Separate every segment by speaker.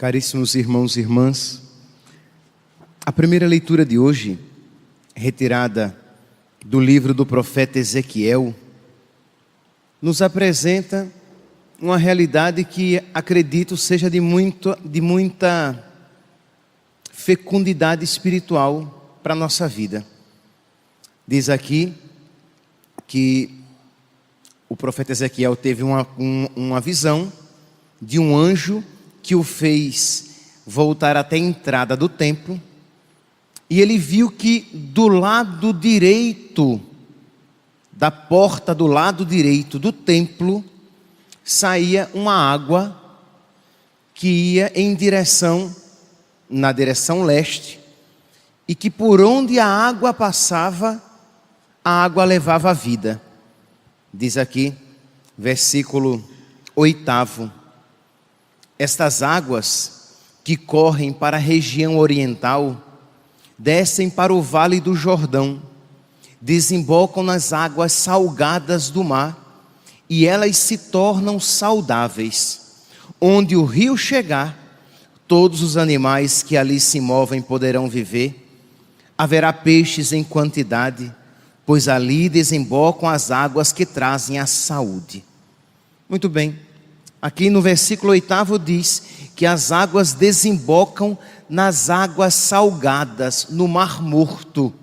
Speaker 1: Caríssimos irmãos e irmãs, a primeira leitura de hoje, retirada do livro do profeta Ezequiel, nos apresenta uma realidade que acredito seja de muita fecundidade espiritual para a nossa vida. Diz aqui que o profeta Ezequiel teve uma visão de um anjo que o fez voltar até a entrada do templo, e ele viu que do lado direito, da porta do lado direito do templo, saía uma água que ia na direção leste, e que por onde a água passava, a água levava a vida. Diz aqui, versículo 8: estas águas que correm para a região oriental, descem para o vale do Jordão, desembocam nas águas salgadas do mar, e elas se tornam saudáveis. Onde o rio chegar, todos os animais que ali se movem poderão viver. Haverá peixes em quantidade, pois ali desembocam as águas que trazem a saúde. Muito bem, aqui no versículo 8 diz que as águas desembocam nas águas salgadas, no Mar Morto.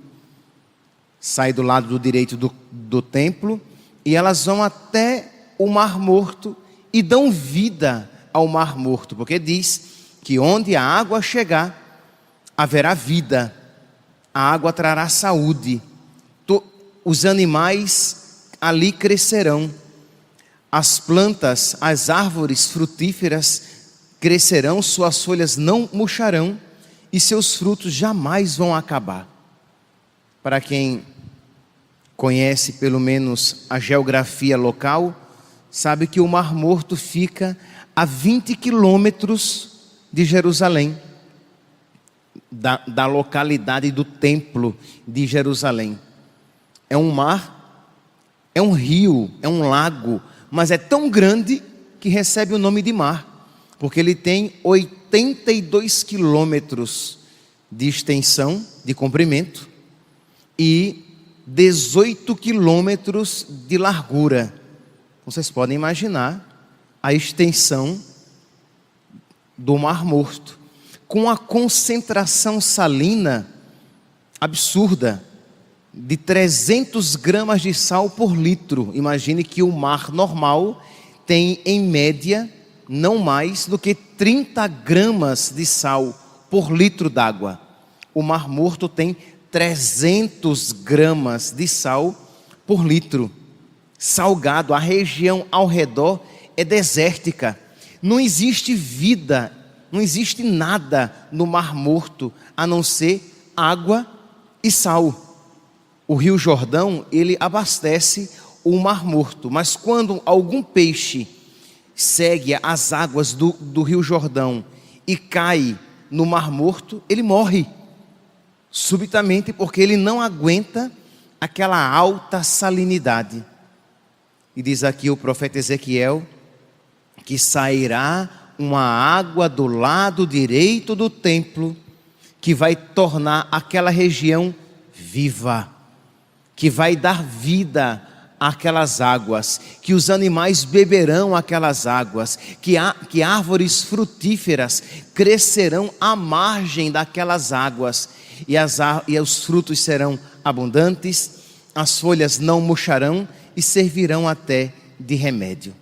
Speaker 1: Sai do lado direito do templo, e elas vão até o Mar Morto e dão vida ao Mar Morto, porque diz que onde a água chegar, haverá vida, a água trará saúde, os animais ali crescerão, as plantas, as árvores frutíferas crescerão, suas folhas não murcharão e seus frutos jamais vão acabar. Para quem conhece pelo menos a geografia local, sabe que o Mar Morto fica a 20 quilômetros de Jerusalém, da localidade do templo de Jerusalém. É um mar, é um rio, é um lago, mas é tão grande que recebe o nome de mar, porque ele tem 82 quilômetros de extensão, de comprimento, e 18 quilômetros de largura. Vocês podem imaginar a extensão do Mar Morto, com a concentração salina absurda, de 300 gramas de sal por litro. Imagine que o mar normal tem em média não mais do que 30 gramas de sal por litro d'água. O Mar Morto tem 300 gramas de sal por litro. Salgado, a região ao redor é desértica. Não existe vida, não existe nada no Mar Morto a não ser água e sal. O Rio Jordão, ele abastece o Mar Morto, mas quando algum peixe segue as águas do Rio Jordão e cai no Mar Morto, ele morre subitamente, porque ele não aguenta aquela alta salinidade. E diz aqui o profeta Ezequiel que sairá uma água do lado direito do templo, que vai tornar aquela região viva, que vai dar vida àquelas águas, que os animais beberão aquelas águas, que árvores frutíferas crescerão à margem daquelas águas, e os frutos serão abundantes, as folhas não murcharão e servirão até de remédio.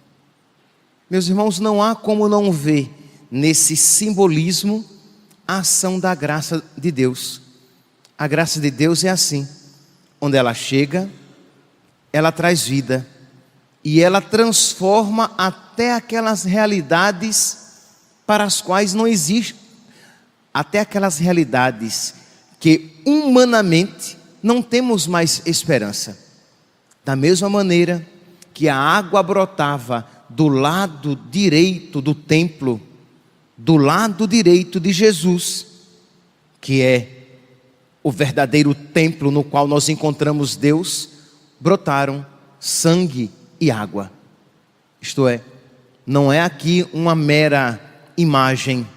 Speaker 1: Meus irmãos, não há como não ver nesse simbolismo a ação da graça de Deus. A graça de Deus é assim: onde ela chega, ela traz vida, e ela transforma até aquelas realidades para as quais não existe, até aquelas realidades que humanamente não temos mais esperança. Da mesma maneira que a água brotava do lado direito do templo, do lado direito de Jesus, que é o verdadeiro templo no qual nós encontramos Deus, brotaram sangue e água. Isto é, não é aqui uma mera imagem,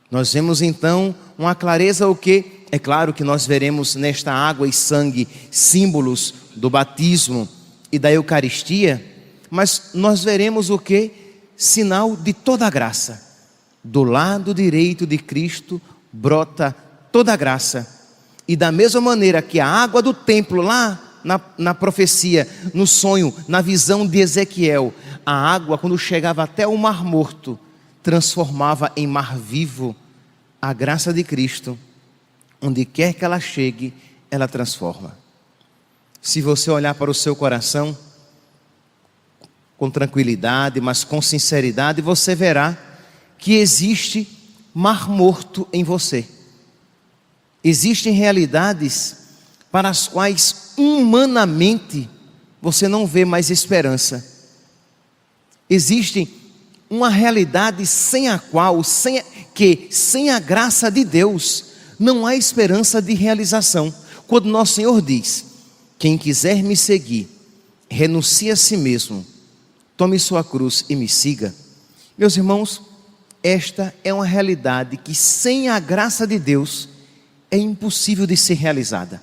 Speaker 1: Nós vemos então uma clareza o quê? É claro que nós veremos nesta água e sangue símbolos do batismo e da Eucaristia, mas nós veremos o quê? Sinal de toda a graça. Do lado direito de Cristo brota toda a graça. E da mesma maneira que a água do templo lá na profecia, no sonho, na visão de Ezequiel, a água quando chegava até o Mar Morto, transformava em mar vivo. A graça de Cristo, onde quer que ela chegue, ela transforma. Se você olhar para o seu coração com tranquilidade, mas com sinceridade, você verá que existe mar morto em você. Existem realidades para as quais humanamente você não vê mais esperança. Existe uma realidade sem a qual, sem a graça de Deus, não há esperança de realização. Quando nosso Senhor diz: quem quiser me seguir, renuncie a si mesmo, tome sua cruz e me siga. Meus irmãos, esta é uma realidade que sem a graça de Deus é impossível de ser realizada.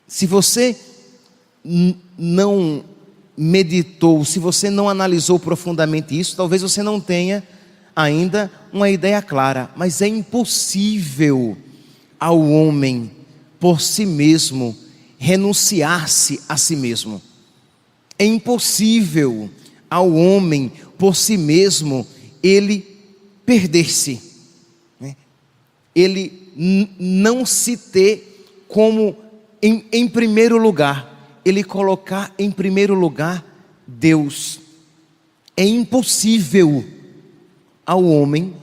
Speaker 1: Se você não meditou, se você não analisou profundamente isso, talvez você não tenha ainda uma ideia clara, mas é impossível ao homem por si mesmo renunciar-se a si mesmo. É impossível ao homem por si mesmo ele perder-se, né? Ele não se ter como em primeiro lugar, ele colocar em primeiro lugar Deus. É impossível ao homem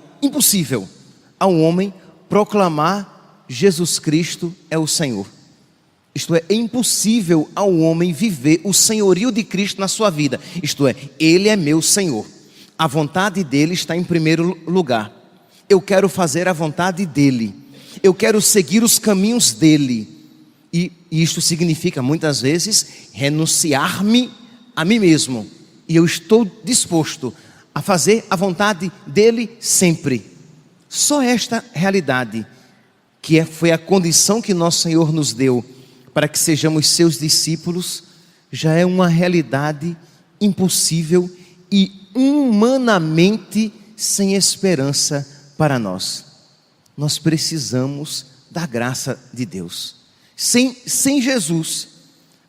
Speaker 1: proclamar Jesus Cristo é o Senhor. Isto é impossível ao homem viver o senhorio de Cristo na sua vida. Isto é, Ele é meu Senhor. A vontade dEle está em primeiro lugar. Eu quero fazer a vontade dEle. Eu quero seguir os caminhos dEle. E isto significa muitas vezes renunciar-me a mim mesmo. E eu estou disposto a fazer a vontade dEle sempre. Só esta realidade, foi a condição que nosso Senhor nos deu para que sejamos seus discípulos, já é uma realidade impossível e humanamente sem esperança para nós. Nós precisamos da graça de Deus. Sem Jesus,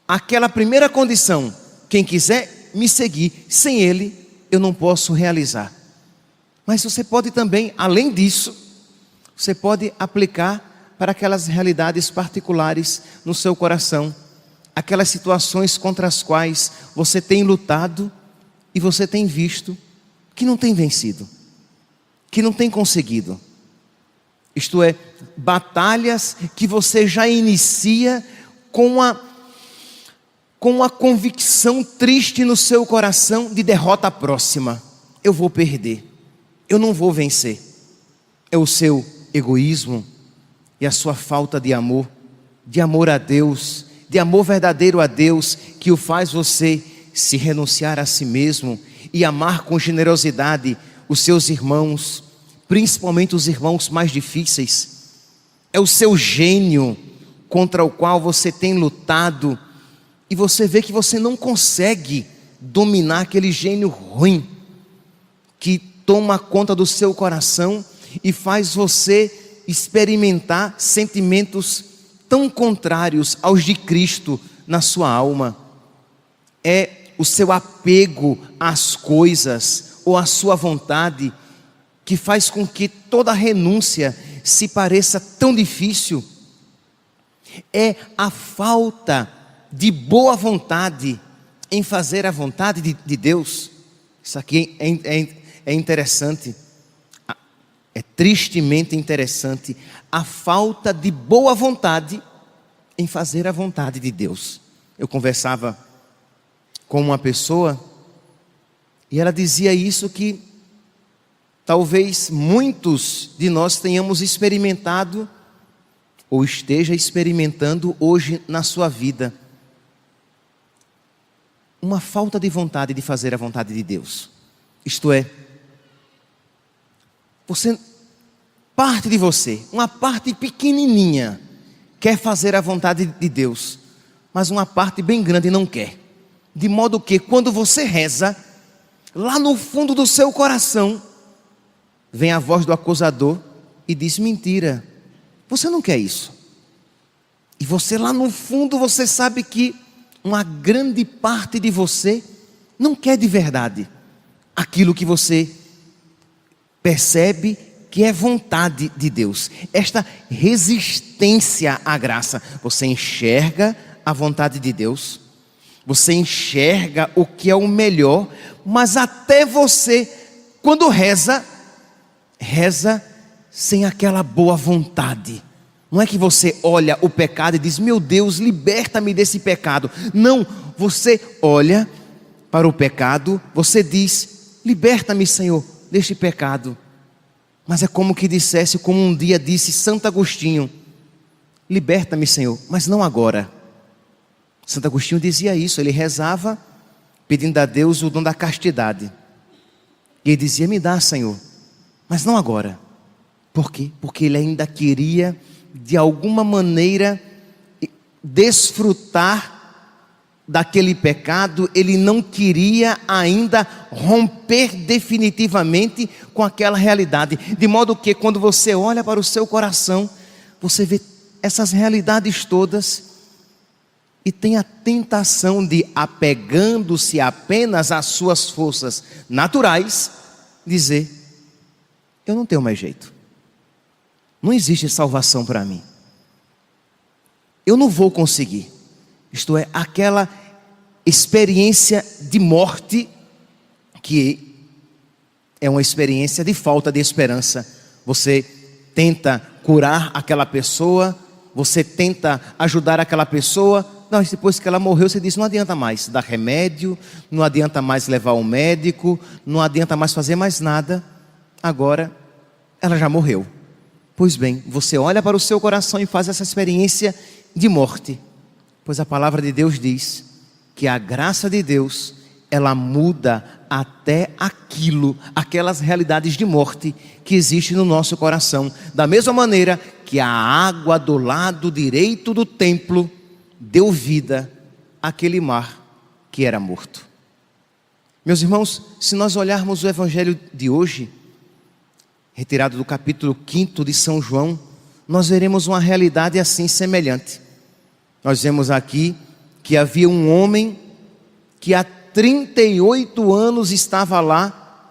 Speaker 1: aquela primeira condição, quem quiser me seguir, sem Ele eu não posso realizar. Mas você pode também, além disso, você pode aplicar para aquelas realidades particulares no seu coração, aquelas situações contra as quais você tem lutado e você tem visto que não tem vencido, que não tem conseguido. Isto é, batalhas que você já inicia com uma convicção triste no seu coração de derrota próxima. Eu vou perder, eu não vou vencer. É o seu egoísmo e a sua falta de amor a Deus, de amor verdadeiro a Deus, que o faz você se renunciar a si mesmo e amar com generosidade os seus irmãos, principalmente os irmãos mais difíceis. É o seu gênio contra o qual você tem lutado e você vê que você não consegue dominar aquele gênio ruim que toma conta do seu coração e faz você experimentar sentimentos tão contrários aos de Cristo na sua alma. É o seu apego às coisas ou à sua vontade que faz com que toda renúncia se pareça tão difícil. É a falta de boa vontade em fazer a vontade de Deus. Isso aqui é interessante. É tristemente interessante a falta de boa vontade em fazer a vontade de Deus. Eu conversava com uma pessoa e ela dizia isso, que talvez muitos de nós tenhamos experimentado ou esteja experimentando hoje na sua vida. Uma falta de vontade de fazer a vontade de Deus. Isto é, você parte de você, uma parte pequenininha, quer fazer a vontade de Deus, mas uma parte bem grande não quer. De modo que quando você reza, lá no fundo do seu coração, vem a voz do acusador e diz: mentira, você não quer isso. E você lá no fundo, você sabe que uma grande parte de você não quer de verdade aquilo que você percebe que é vontade de Deus. Esta resistência à graça. Você enxerga a vontade de Deus, você enxerga o que é o melhor, mas até você, quando reza sem aquela boa vontade. Não é que você olha o pecado e diz: meu Deus, liberta-me desse pecado. Não, você olha para o pecado, você diz: liberta-me, Senhor, deste pecado. Mas é como que dissesse, como um dia disse Santo Agostinho: liberta-me, Senhor, mas não agora. Santo Agostinho dizia isso, ele rezava pedindo a Deus o dom da castidade. E ele dizia: me dá, Senhor, mas não agora. Por quê? Porque ele ainda queria, de alguma maneira, desfrutar daquele pecado. Ele não queria ainda romper definitivamente com aquela realidade. De modo que quando você olha para o seu coração, você vê essas realidades todas e tem a tentação de, apegando-se apenas às suas forças naturais, dizer: eu não tenho mais jeito, não existe salvação para mim, eu não vou conseguir. Isto é, aquela experiência de morte, que é uma experiência de falta de esperança. Você tenta curar aquela pessoa, você tenta ajudar aquela pessoa, mas depois que ela morreu, você diz: não adianta mais dar remédio, não adianta mais levar ao médico, não adianta mais fazer mais nada, agora ela já morreu. Pois bem, você olha para o seu coração e faz essa experiência de morte. Pois a palavra de Deus diz que a graça de Deus, ela muda até aquelas realidades de morte que existem no nosso coração. Da mesma maneira que a água do lado direito do templo deu vida àquele mar que era morto. Meus irmãos, se nós olharmos o evangelho de hoje, retirado do capítulo 5 de São João, nós veremos uma realidade assim semelhante. Nós vemos aqui que havia um homem que há 38 anos estava lá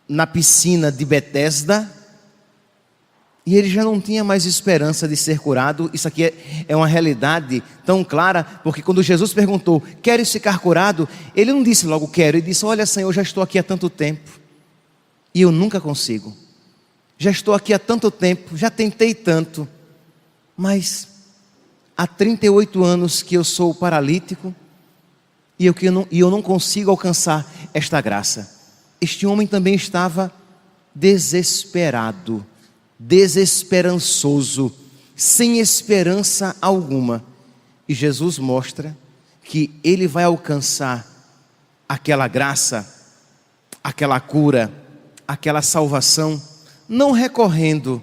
Speaker 1: na piscina de Betesda, e ele já não tinha mais esperança de ser curado. Isso aqui é uma realidade tão clara, porque quando Jesus perguntou: queres ficar curado? Ele não disse logo: quero. Ele disse: olha, Senhor, já estou aqui há tanto tempo e eu nunca consigo. Já estou aqui há tanto tempo, já tentei tanto, mas há 38 anos que eu sou paralítico e eu não consigo alcançar esta graça. Este homem também estava desesperado, desesperançoso, sem esperança alguma. E Jesus mostra que ele vai alcançar aquela graça, aquela cura, aquela salvação, não recorrendo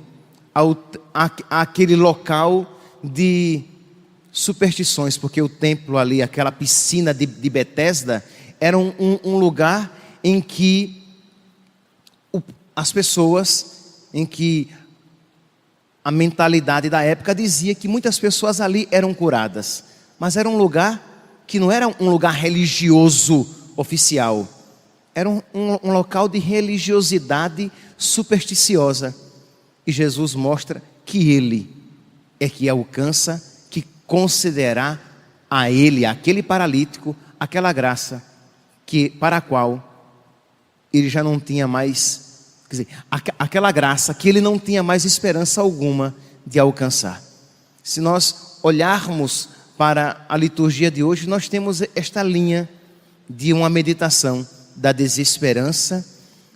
Speaker 1: àquele local de superstições, porque o templo ali, aquela piscina de Betesda, era um lugar em que as pessoas, em que a mentalidade da época dizia que muitas pessoas ali eram curadas, mas era um lugar que não era um lugar religioso oficial, era um local de religiosidade supersticiosa. E Jesus mostra que ele é que alcança, que concederá a ele, aquele paralítico, aquela graça para a qual ele já não tinha mais, quer dizer, aquela graça que ele não tinha mais esperança alguma de alcançar. Se nós olharmos para a liturgia de hoje, nós temos esta linha de uma meditação da desesperança,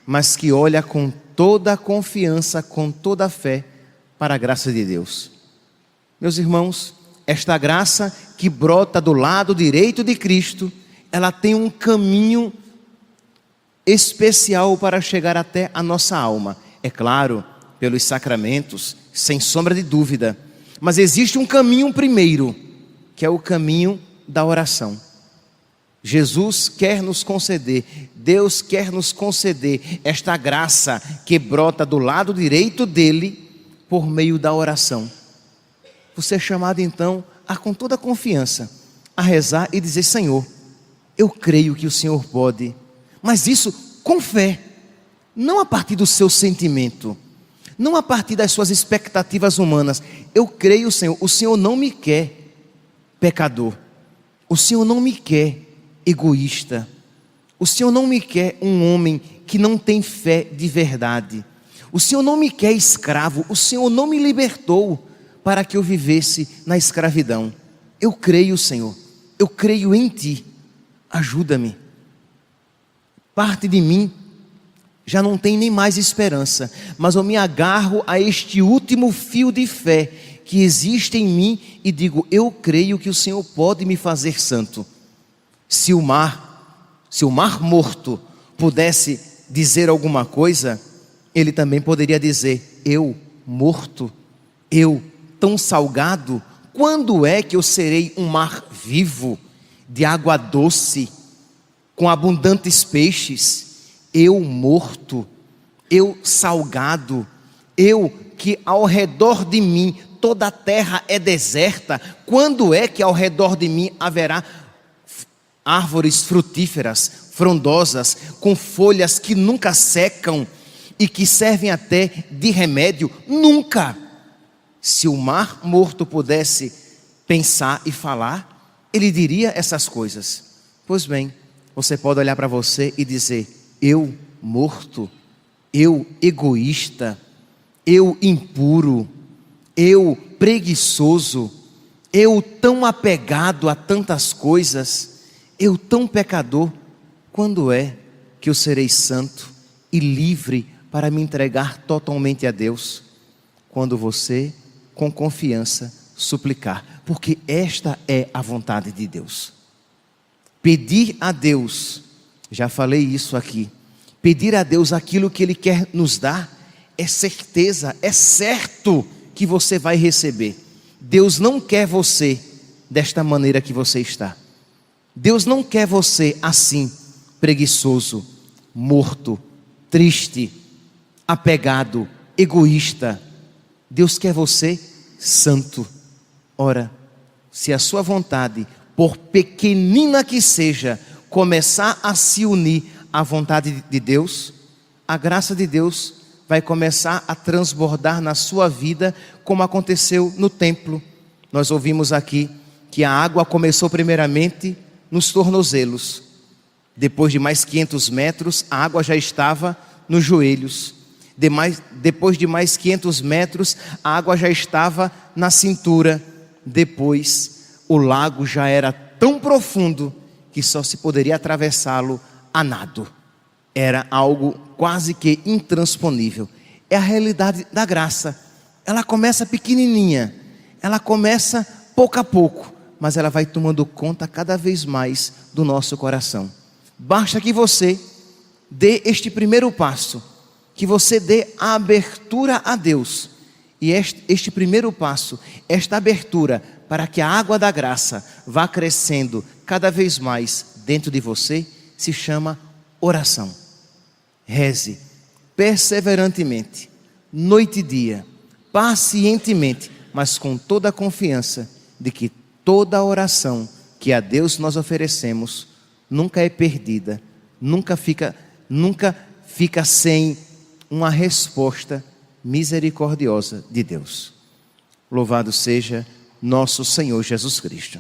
Speaker 1: mas que olha com toda a confiança, com toda a fé para a graça de Deus. Meus irmãos, esta graça que brota do lado direito de Cristo, ela tem um caminho especial para chegar até a nossa alma. É claro pelos sacramentos, sem sombra de dúvida. Mas existe um caminho primeiro, que é o caminho da oração. Jesus quer nos conceder, Deus quer nos conceder esta graça que brota do lado direito dele por meio da oração. Você é chamado então a, com toda confiança, a rezar e dizer: Senhor, eu creio que o Senhor pode, mas isso com fé, não a partir do seu sentimento, não a partir das suas expectativas humanas. Eu creio, Senhor, o Senhor não me quer pecador, o Senhor não me quer egoísta, o Senhor não me quer um homem que não tem fé de verdade, o Senhor não me quer escravo, o Senhor não me libertou para que eu vivesse na escravidão. Eu creio, Senhor, eu creio em Ti, ajuda-me. Parte de mim já não tem nem mais esperança, mas eu me agarro a este último fio de fé que existe em mim e digo: eu creio que o Senhor pode me fazer santo. Se o mar morto pudesse dizer alguma coisa, ele também poderia dizer: eu morto, eu tão salgado, quando é que eu serei um mar vivo, de água doce, com abundantes peixes? Eu morto, eu salgado, eu que ao redor de mim toda a terra é deserta, quando é que ao redor de mim haverá árvores frutíferas, frondosas, com folhas que nunca secam e que servem até de remédio? Nunca! Se o mar morto pudesse pensar e falar, ele diria essas coisas. Pois bem, você pode olhar para você e dizer: eu morto, eu egoísta, eu impuro, eu preguiçoso, eu tão apegado a tantas coisas, eu tão pecador, quando é que eu serei santo e livre para me entregar totalmente a Deus? Quando você, com confiança, suplicar, porque esta é a vontade de Deus. Pedir a Deus, já falei isso aqui, pedir a Deus aquilo que Ele quer nos dar, é certeza, é certo que você vai receber. Deus não quer você desta maneira que você está. Deus não quer você assim, preguiçoso, morto, triste, apegado, egoísta. Deus quer você santo. Ora, se a sua vontade, por pequenina que seja, começar a se unir à vontade de Deus, a graça de Deus vai começar a transbordar na sua vida, como aconteceu no templo. Nós ouvimos aqui que a água começou primeiramente nos tornozelos. Depois de mais 500 metros, a água já estava nos joelhos. Depois de mais 500 metros, a água já estava na cintura. Depois, o lago já era tão profundo que só se poderia atravessá-lo a nado. Era algo quase que intransponível. É a realidade da graça. Ela começa pequenininha, ela começa pouco a pouco, mas ela vai tomando conta cada vez mais do nosso coração. Basta que você dê este primeiro passo, que você dê a abertura a Deus. E este primeiro passo, esta abertura para que a água da graça vá crescendo cada vez mais dentro de você, se chama oração. Reze perseverantemente, noite e dia, pacientemente, mas com toda a confiança de que toda oração que a Deus nós oferecemos nunca é perdida, nunca fica sem uma resposta misericordiosa de Deus. Louvado seja nosso Senhor Jesus Cristo.